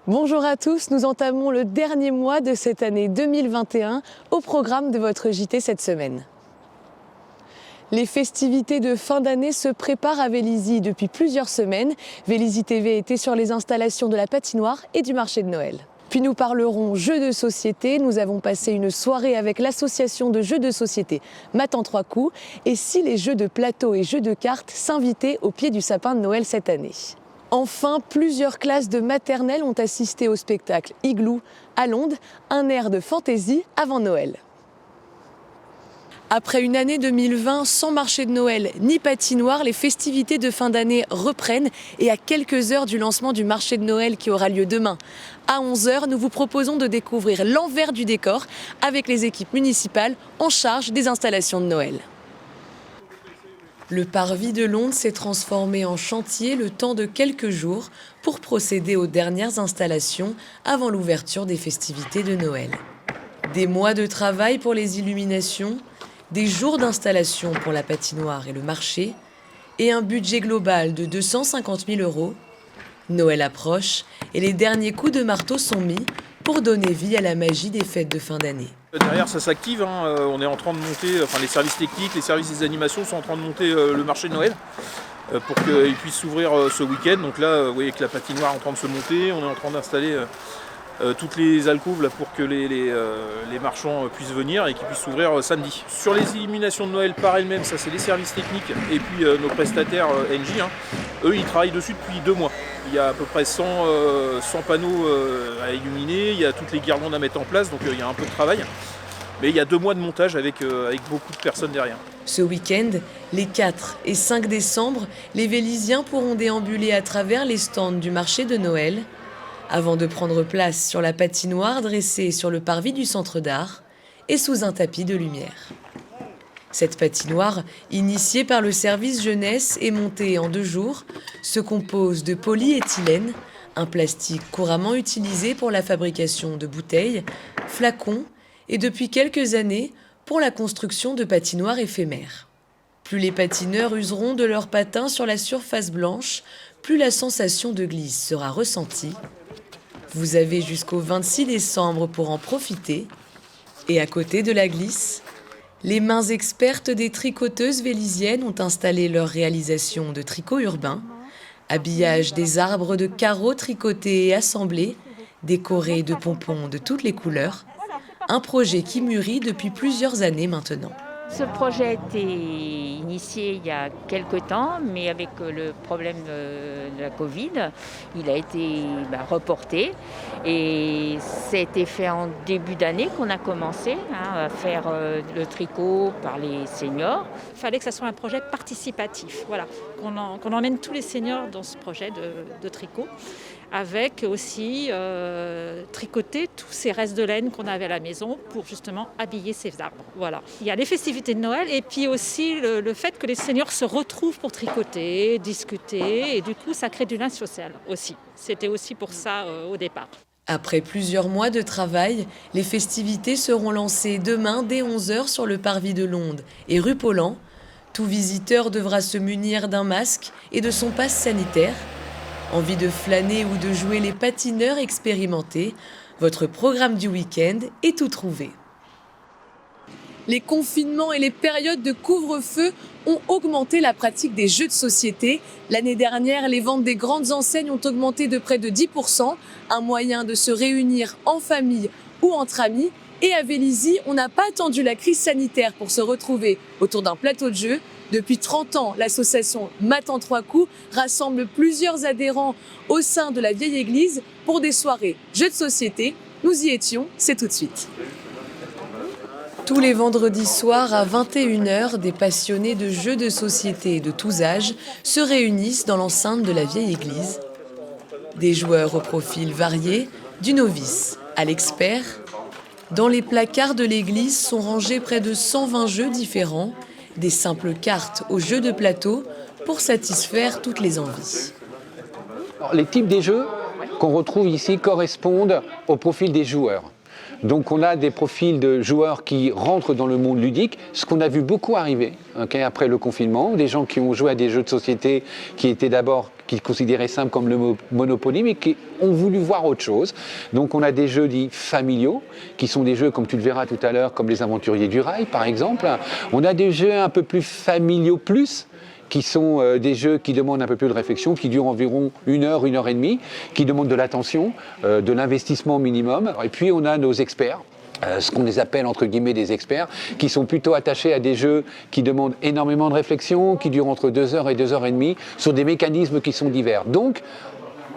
Bonjour à tous, nous entamons le dernier mois de cette année 2021 au programme de votre JT cette semaine. Les festivités de fin d'année se préparent à Vélizy depuis plusieurs semaines. Vélizy TV était sur les installations de la patinoire et du marché de Noël. Puis nous parlerons jeux de société. Nous avons passé une soirée avec l'association de jeux de société Math en 3 coups. Et si les jeux de plateau et jeux de cartes s'invitaient au pied du sapin de Noël cette année. Enfin, plusieurs classes de maternelle ont assisté au spectacle Igloo à Londres, un air de fantaisie avant Noël. Après une année 2020 sans marché de Noël ni patinoire, les festivités de fin d'année reprennent et à quelques heures du lancement du marché de Noël qui aura lieu demain à 11 h, nous vous proposons de découvrir l'envers du décor avec les équipes municipales en charge des installations de Noël. Le parvis de Londres s'est transformé en chantier le temps de quelques jours pour procéder aux dernières installations avant l'ouverture des festivités de Noël. Des mois de travail pour les illuminations, des jours d'installation pour la patinoire et le marché, et un budget global de 250 000 €. Noël approche et les derniers coups de marteau sont mis pour donner vie à la magie des fêtes de fin d'année. Derrière, ça s'active, on est en train de monter, enfin les services techniques, les services des animations sont en train de monter le marché de Noël pour qu'il puisse s'ouvrir ce week-end. Donc là, vous voyez que la patinoire est en train de se monter, on est en train d'installer toutes les alcôves là, pour que les marchands puissent venir et qu'ils puissent s'ouvrir samedi. Sur les illuminations de Noël par elles-mêmes, ça c'est les services techniques et puis nos prestataires NJ, eux ils travaillent dessus depuis 2 mois. Il y a à peu près 100 panneaux à illuminer, il y a toutes les guirlandes à mettre en place, donc il y a un peu de travail. Mais il y a 2 mois de montage avec beaucoup de personnes derrière. Ce week-end, les 4 et 5 décembre, les Vélizyens pourront déambuler à travers les stands du marché de Noël avant de prendre place sur la patinoire dressée sur le parvis du centre d'art et sous un tapis de lumière. Cette patinoire, initiée par le service jeunesse et montée en 2 jours, se compose de polyéthylène, un plastique couramment utilisé pour la fabrication de bouteilles, flacons et depuis quelques années pour la construction de patinoires éphémères. Plus les patineurs useront de leurs patins sur la surface blanche, plus la sensation de glisse sera ressentie. Vous avez jusqu'au 26 décembre pour en profiter. Et à côté de la glisse, les mains expertes des tricoteuses véliziennes ont installé leur réalisation de tricot urbain, habillage des arbres de carreaux tricotés et assemblés, décorés de pompons de toutes les couleurs, un projet qui mûrit depuis plusieurs années maintenant. Ce projet a été initié il y a quelques temps, mais avec le problème de la Covid, il a été reporté. Et ça a été fait en début d'année qu'on a commencé à faire le tricot par les seniors. Il fallait que ça soit un projet participatif, voilà, qu'on emmène tous les seniors dans ce projet de tricot, avec aussi tricoter tous ces restes de laine qu'on avait à la maison pour justement habiller ces arbres. Voilà. Il y a les festivités de Noël et puis aussi le fait que les seniors se retrouvent pour tricoter, discuter et du coup ça crée du lien social aussi. C'était aussi pour ça au départ. Après plusieurs mois de travail, les festivités seront lancées demain dès 11 h sur le parvis de Londres et rue Paulan. Tout visiteur devra se munir d'un masque et de son passe sanitaire. Envie de flâner ou de jouer les patineurs expérimentés, votre programme du week-end est tout trouvé. Les confinements et les périodes de couvre-feu ont augmenté la pratique des jeux de société. L'année dernière, les ventes des grandes enseignes ont augmenté de près de 10 %, un moyen de se réunir en famille ou entre amis. Et à Vélizy, on n'a pas attendu la crise sanitaire pour se retrouver autour d'un plateau de jeux. Depuis 30 ans, l'association Math en 3 coups rassemble plusieurs adhérents au sein de la vieille église pour des soirées jeux de société. Nous y étions, c'est tout de suite. Tous les vendredis soirs à 21 h, des passionnés de jeux de société de tous âges se réunissent dans l'enceinte de la vieille église. Des joueurs au profil varié, du novice à l'expert. Dans les placards de l'église sont rangés près de 120 jeux différents, des simples cartes aux jeux de plateau pour satisfaire toutes les envies. Les types des jeux qu'on retrouve ici correspondent au profil des joueurs. Donc on a des profils de joueurs qui rentrent dans le monde ludique, ce qu'on a vu beaucoup arriver après le confinement, des gens qui ont joué à des jeux de société qui étaient d'abord qu'ils considéraient simples comme le Monopoly, mais qui ont voulu voir autre chose. Donc on a des jeux dits familiaux, qui sont des jeux, comme tu le verras tout à l'heure, comme les Aventuriers du Rail, par exemple. On a des jeux un peu plus familiaux plus, qui sont des jeux qui demandent un peu plus de réflexion, qui durent environ 1 heure et demie, qui demandent de l'attention, de l'investissement minimum. Et puis on a nos experts, ce qu'on les appelle entre guillemets des experts, qui sont plutôt attachés à des jeux qui demandent énormément de réflexion, qui durent entre 2 heures et 2 heures et demie, sur des mécanismes qui sont divers. Donc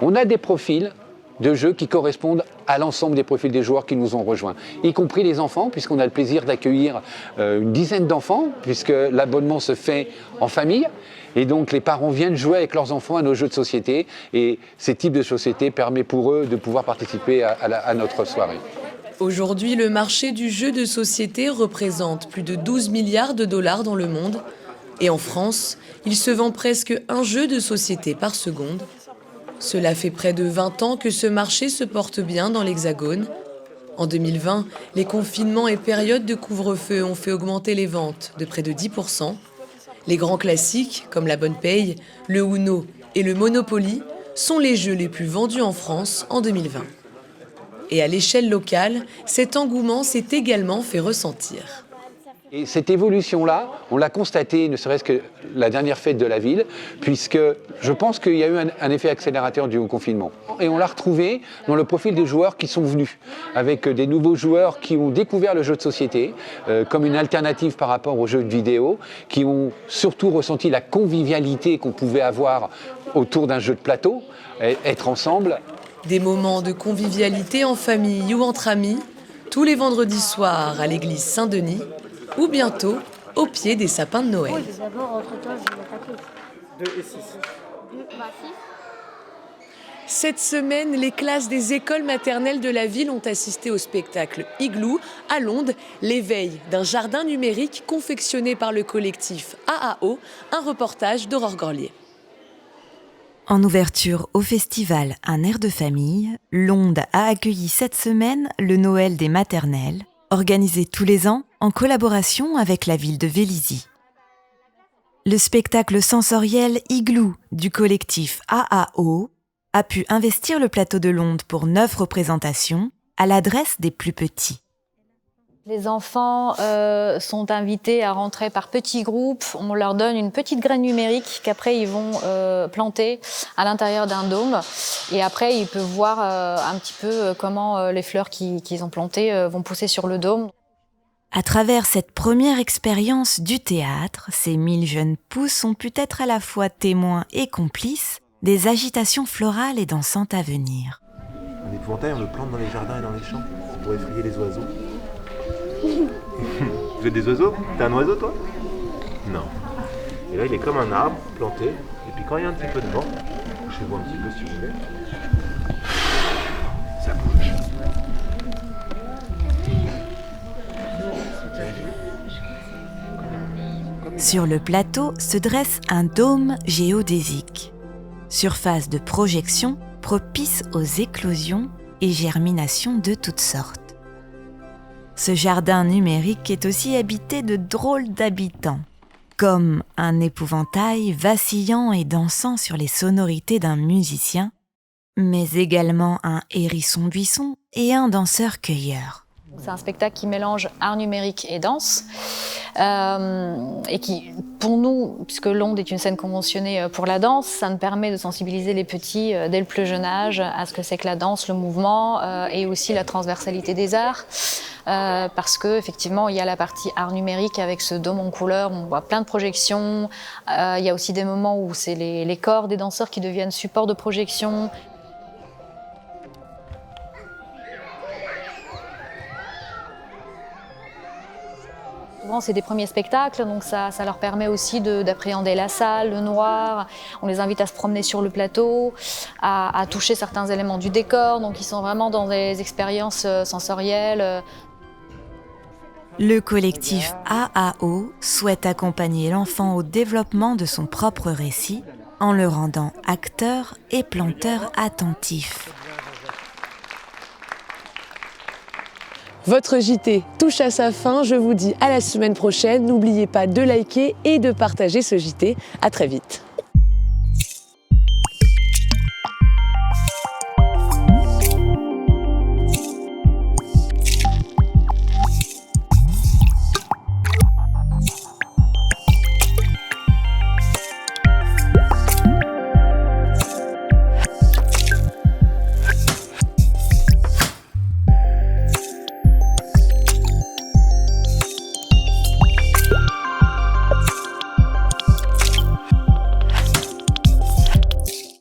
on a des profils de jeux qui correspondent à l'ensemble des profils des joueurs qui nous ont rejoints, y compris les enfants, puisqu'on a le plaisir d'accueillir une dizaine d'enfants, puisque l'abonnement se fait en famille, et donc les parents viennent jouer avec leurs enfants à nos jeux de société, et ces types de sociétés permettent pour eux de pouvoir participer à notre soirée. Aujourd'hui, le marché du jeu de société représente plus de 12 milliards de dollars dans le monde, et en France, il se vend presque un jeu de société par seconde. Cela fait près de 20 ans que ce marché se porte bien dans l'Hexagone. En 2020, les confinements et périodes de couvre-feu ont fait augmenter les ventes de près de 10%. Les grands classiques, comme la Bonne Paye, le Uno et le Monopoly, sont les jeux les plus vendus en France en 2020. Et à l'échelle locale, cet engouement s'est également fait ressentir. Et cette évolution-là, on l'a constatée, ne serait-ce que la dernière fête de la ville, puisque je pense qu'il y a eu un effet accélérateur du confinement. Et on l'a retrouvé dans le profil des joueurs qui sont venus, avec des nouveaux joueurs qui ont découvert le jeu de société comme une alternative par rapport aux jeux de vidéo, qui ont surtout ressenti la convivialité qu'on pouvait avoir autour d'un jeu de plateau, être ensemble. Des moments de convivialité en famille ou entre amis, tous les vendredis soirs à l'église Saint-Denis, ou bientôt au pied des sapins de Noël. Oui, d'abord, entre-temps, je vais taper. 2 et 6. 6. Cette semaine, les classes des écoles maternelles de la ville ont assisté au spectacle Igloo à Londe, l'éveil d'un jardin numérique confectionné par le collectif AAO, un reportage d'Aurore Gorlier. En ouverture au festival Un air de famille, Londe a accueilli cette semaine le Noël des maternelles, organisé tous les ans en collaboration avec la ville de Vélizy. Le spectacle sensoriel Igloo du collectif AAO a pu investir le plateau de Londe pour 9 représentations à l'adresse des plus petits. Les enfants sont invités à rentrer par petits groupes. On leur donne une petite graine numérique qu'après ils vont planter à l'intérieur d'un dôme. Et après, ils peuvent voir un petit peu comment les fleurs qu'ils ont plantées vont pousser sur le dôme. À travers cette première expérience du théâtre, ces 1000 jeunes pousses ont pu être à la fois témoins et complices des agitations florales et dansantes à venir. Un épouvantail, on le plante dans les jardins et dans les champs pour effrayer les oiseaux. Tu veux des oiseaux? T'es un oiseau, toi? Non. Et là, il est comme un arbre planté. Et puis quand il y a un petit peu de vent, couchez-vous un petit peu si vous voulez. Ça bouge. Sur le plateau se dresse un dôme géodésique, surface de projection propice aux éclosions et germinations de toutes sortes. Ce jardin numérique est aussi habité de drôles d'habitants, comme un épouvantail vacillant et dansant sur les sonorités d'un musicien, mais également un hérisson-buisson et un danseur-cueilleur. C'est un spectacle qui mélange art numérique et danse, et qui, pour nous, puisque Londe est une scène conventionnée pour la danse, ça nous permet de sensibiliser les petits dès le plus jeune âge à ce que c'est que la danse, le mouvement, et aussi la transversalité des arts. Parce que effectivement, il y a la partie art numérique avec ce dôme en couleur, on voit plein de projections. Il y a aussi des moments où c'est les corps des danseurs qui deviennent support de projection. Souvent, c'est des premiers spectacles, donc ça leur permet aussi d'appréhender la salle, le noir. On les invite à se promener sur le plateau, à toucher certains éléments du décor. Donc, ils sont vraiment dans des expériences sensorielles. Le collectif AAO souhaite accompagner l'enfant au développement de son propre récit en le rendant acteur et planteur attentif. Votre JT touche à sa fin, je vous dis à la semaine prochaine. N'oubliez pas de liker et de partager ce JT. À très vite.